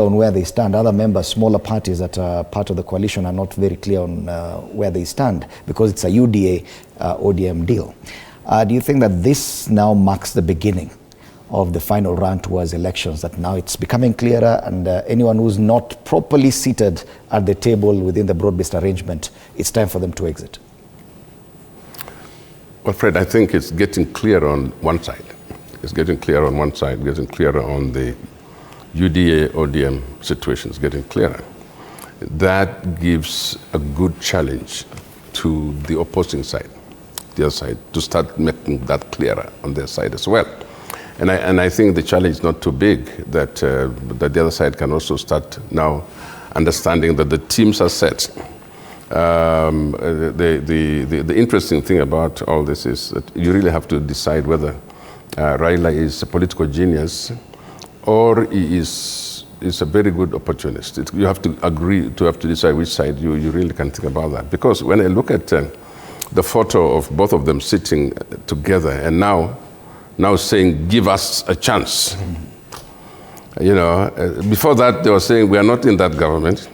on where they stand. Other members, smaller parties that are part of the coalition, are not very clear on where they stand because it's a UDA ODM deal. Do you think that this now marks the beginning of the final run towards elections, that now it's becoming clearer and anyone who's not properly seated at the table within the broad-based arrangement, it's time for them to exit? Well, Fred, I think it's getting clear on one side. It's getting clear on one side, getting clearer on the UDA ODM situation is getting clearer. That gives a good challenge to the opposing side, the other side, to start making that clearer on their side as well. And I think the challenge is not too big, that the other side can also start now understanding that the teams are set. The interesting thing about all this is that you really have to decide whether Raila is a political genius or he is a very good opportunist. You have to agree to have to decide which side you really can think about that. Because when I look at the photo of both of them sitting together and now saying, give us a chance. You know, before that they were saying, we are not in that government.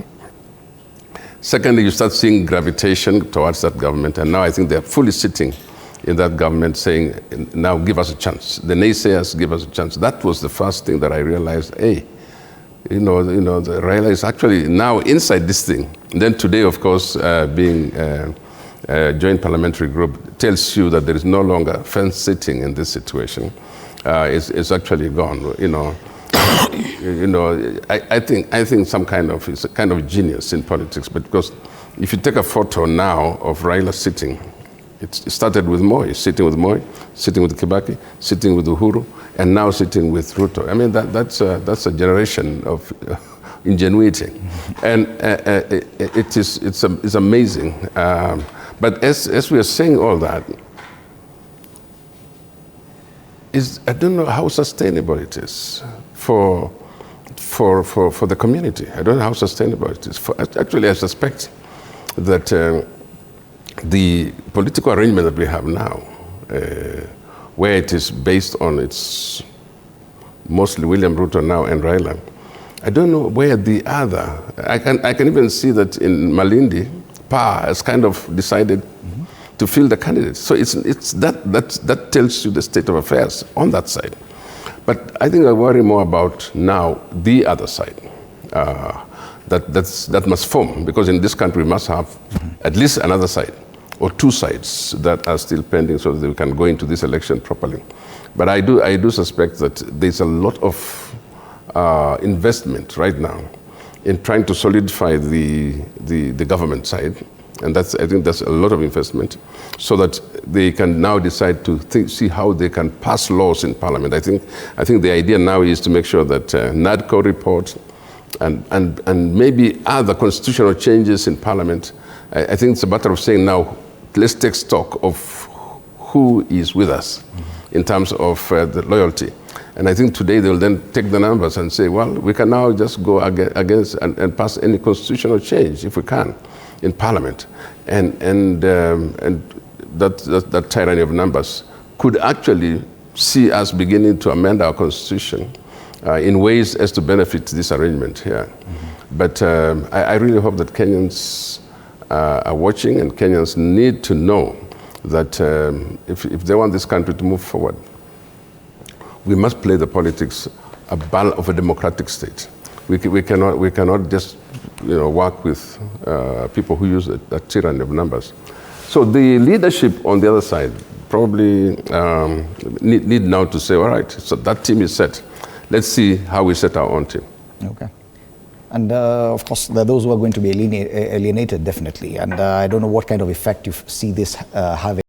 Secondly, you start seeing gravitation towards that government, and now I think they're fully sitting in that government saying, now give us a chance. The naysayers, give us a chance. That was the first thing that I realized, hey, the Raila is actually now inside this thing. And then today, of course, being a joint parliamentary group tells you that there is no longer fence sitting in this situation. It's actually gone, I think some kind of, it's a kind of genius in politics, but because if you take a photo now of Raila sitting, it started with Moi, sitting with Kibaki, sitting with Uhuru, and now sitting with Ruto. I mean, that's a generation of ingenuity, and it's amazing. But as we are saying all that, I don't know how sustainable it is for the community. I don't know how sustainable it is. Actually, I suspect that the political arrangement that we have now, where it is based on its mostly William Ruto now and Raila, I don't know where the other. I can even see that in Malindi, PA has kind of decided to fill the candidates. So that tells you the state of affairs on that side. But I think I worry more about now the other side that must form, because in this country we must have at least another side or two sides that are still pending so that we can go into this election properly. But I do suspect that there's a lot of investment right now in trying to solidify the government side. And I think that's a lot of investment, so that they can now decide to see how they can pass laws in Parliament. I think the idea now is to make sure that NADCO report and maybe other constitutional changes in Parliament. I think it's a matter of saying now, let's take stock of who is with us in terms of the loyalty. And I think today they will then take the numbers and say, well, we can now just go against and pass any constitutional change if we can in Parliament, and that tyranny of numbers could actually see us beginning to amend our constitution in ways as to benefit this arrangement here. But I really hope that Kenyans are watching, and Kenyans need to know that if they want this country to move forward, we must play the politics of a democratic state. We cannot just work with people who use that tyranny of numbers. So the leadership on the other side probably need now to say, all right, so that team is set. Let's see how we set our own team. Okay. And of course, there are those who are going to be alienated, definitely. And I don't know what kind of effect you see this having.